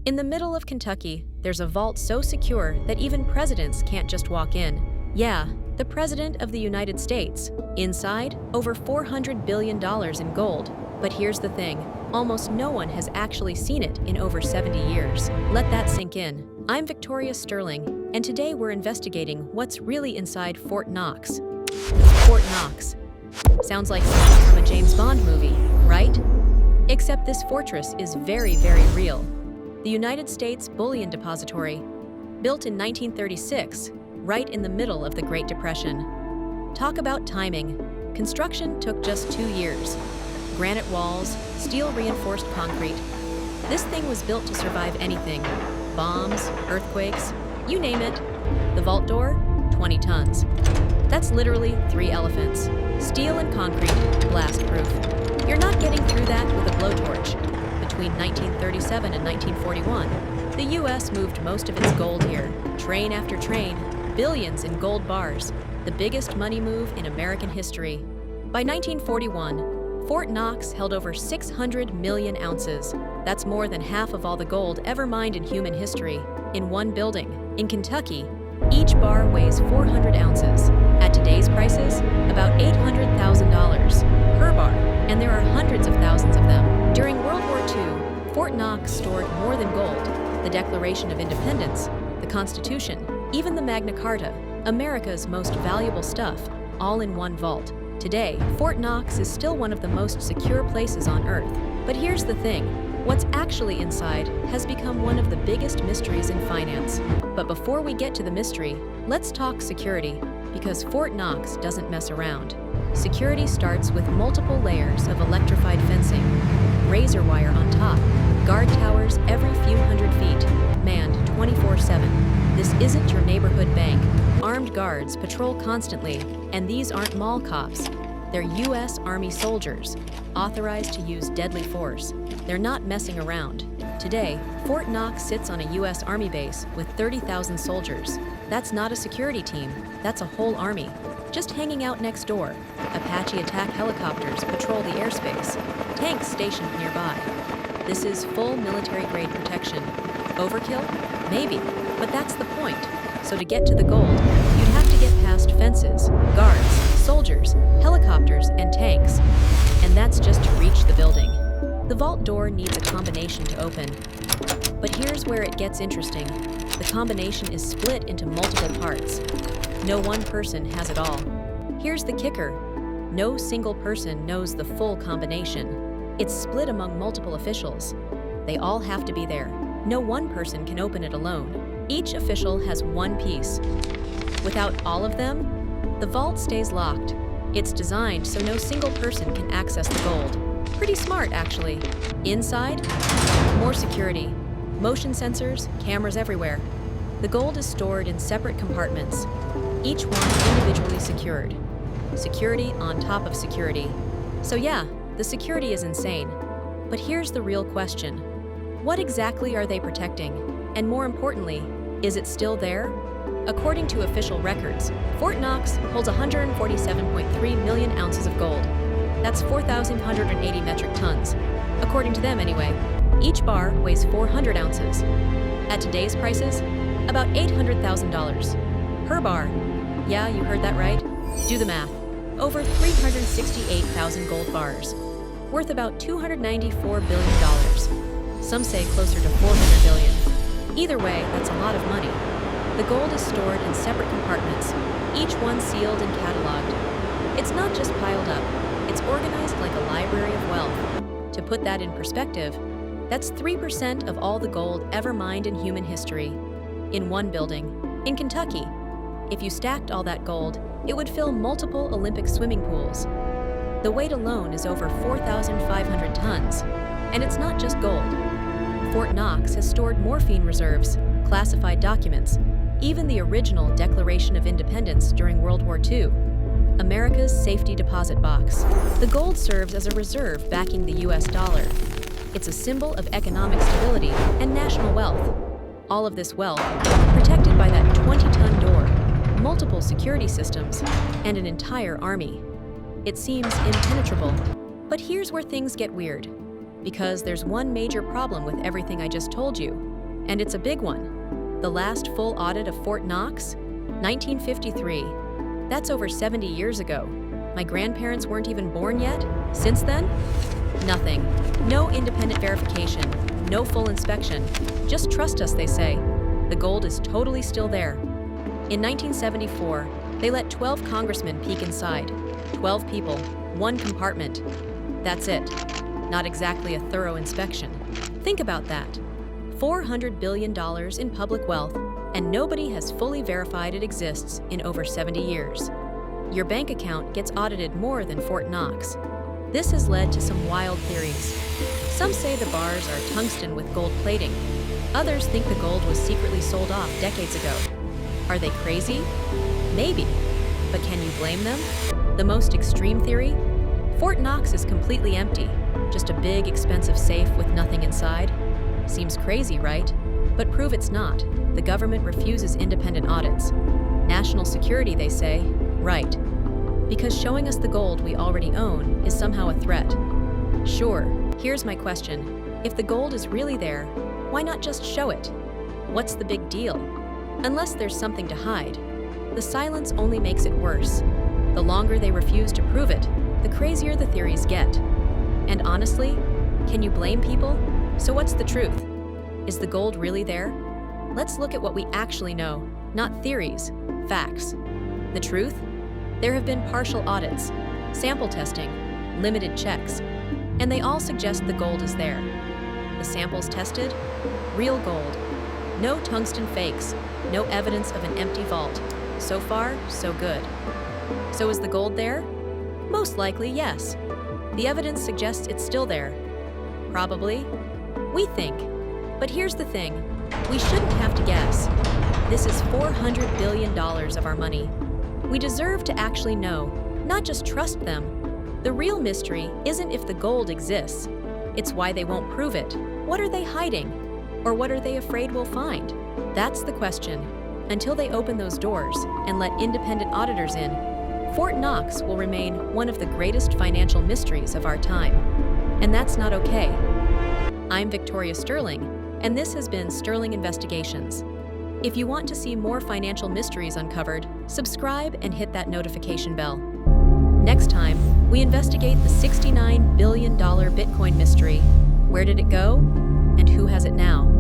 In the middle of Kentucky, there's a vault so secure that even presidents can't just walk in. Yeah, the President of the United States. Inside, over $400 billion in gold. But here's the thing, almost no one has actually seen it in over 70 years. Let that sink in. I'm Victoria Sterling, and today we're investigating what's really inside Fort Knox. Fort Knox. Sounds like something from a James Bond movie, right? Except this fortress is very, very real. The United States Bullion Depository, built in 1936, right in the middle of the Great Depression. Talk about timing. Construction took just 2 years. Granite walls, steel-reinforced concrete. This thing was built to survive anything. Bombs, earthquakes, you name it. The vault door, 20 tons. That's literally 3 elephants. Steel and concrete, blast-proof. You're not getting through that with a blowtorch. Between 1937 and 1941, the U.S. moved most of its gold here. Train after train, billions in gold bars. The biggest money move in American history. By 1941, Fort Knox held over 600 million ounces. That's more than half of all the gold ever mined in human history, in one building. In Kentucky, each bar weighs 400 ounces. At today's prices, about $800,000 per bar, and there are hundreds of thousands of them. During World War II, Fort Knox stored more than gold, the Declaration of Independence, the Constitution, even the Magna Carta, America's most valuable stuff, all in one vault. Today, Fort Knox is still one of the most secure places on Earth. But here's the thing, what's actually inside has become one of the biggest mysteries in finance. But before we get to the mystery, let's talk security, because Fort Knox doesn't mess around. Security starts with multiple layers of electrified fencing, razor wire on top, guard towers every few hundred feet, manned 24/7. This isn't your neighborhood bank. Armed guards patrol constantly, and these aren't mall cops. They're U.S. Army soldiers, authorized to use deadly force. They're not messing around. Today, Fort Knox sits on a U.S. Army base with 30,000 soldiers. That's not a security team, that's a whole army. Just hanging out next door. Apache attack helicopters patrol the airspace. Tanks stationed nearby. This is full military-grade protection. Overkill? Maybe, but that's the point. So to get to the gold, you'd have to get past fences, guards, soldiers, helicopters, and tanks. And that's just to reach the building. The vault door needs a combination to open. But here's where it gets interesting. The combination is split into multiple parts. No one person has it all. Here's the kicker. No single person knows the full combination. It's split among multiple officials. They all have to be there. No one person can open it alone. Each official has one piece. Without all of them, the vault stays locked. It's designed so no single person can access the gold. Pretty smart, actually. Inside, more security. Motion sensors, cameras everywhere. The gold is stored in separate compartments, each one individually secured. Security on top of security. So yeah, the security is insane. But here's the real question. What exactly are they protecting? And more importantly, is it still there? According to official records, Fort Knox holds 147.3 million ounces of gold. That's 4,180 metric tons. According to them anyway. Each bar weighs 400 ounces. At today's prices, about $800,000 per bar. Yeah, you heard that right. Do the math. Over 368,000 gold bars, worth about $294 billion. Some say closer to $400 billion. Either way, that's a lot of money. The gold is stored in separate compartments, each one sealed and cataloged. It's not just piled up, it's organized like a library of wealth. To put that in perspective, that's 3% of all the gold ever mined in human history. In one building, in Kentucky. If you stacked all that gold, it would fill multiple Olympic swimming pools. The weight alone is over 4,500 tons. And it's not just gold. Fort Knox has stored morphine reserves, classified documents, even the original Declaration of Independence during World War II, America's safety deposit box. The gold serves as a reserve backing the US dollar. It's a symbol of economic stability and national wealth. All of this wealth, protected by that 20-ton door, multiple security systems, and an entire army. It seems impenetrable. But here's where things get weird. Because there's one major problem with everything I just told you. And it's a big one. The last full audit of Fort Knox? 1953. That's over 70 years ago. My grandparents weren't even born yet. Since then? Nothing. No independent verification. No full inspection. Just trust us, they say. The gold is totally still there. In 1974, they let 12 congressmen peek inside. 12 people, one compartment. That's it. Not exactly a thorough inspection. Think about that. $400 billion in public wealth, and nobody has fully verified it exists in over 70 years. Your bank account gets audited more than Fort Knox. This has led to some wild theories. Some say the bars are tungsten with gold plating. Others think the gold was secretly sold off decades ago. Are they crazy? Maybe. But can you blame them? The most extreme theory? Fort Knox is completely empty. Just a big, expensive safe with nothing inside. Seems crazy, right? But prove it's not. The government refuses independent audits. National security, they say. Right. Because showing us the gold we already own is somehow a threat. Sure, here's my question. If the gold is really there, why not just show it? What's the big deal? Unless there's something to hide. The silence only makes it worse. The longer they refuse to prove it, the crazier the theories get. And honestly, can you blame people? So what's the truth? Is the gold really there? Let's look at what we actually know, not theories, facts. The truth? There have been partial audits, sample testing, limited checks, and they all suggest the gold is there. The samples tested? Real gold. No tungsten fakes, no evidence of an empty vault. So far, so good. So is the gold there? Most likely, yes. The evidence suggests it's still there. Probably. We think. But here's the thing. We shouldn't have to guess. This is $400 billion of our money. We deserve to actually know, not just trust them. The real mystery isn't if the gold exists. It's why they won't prove it. What are they hiding? Or what are they afraid we'll find? That's the question. Until they open those doors and let independent auditors in, Fort Knox will remain one of the greatest financial mysteries of our time. And that's not okay. I'm Victoria Sterling, and this has been Sterling Investigations. If you want to see more financial mysteries uncovered, subscribe and hit that notification bell. Next time, we investigate the $69 billion Bitcoin mystery. Where did it go? And who has it now?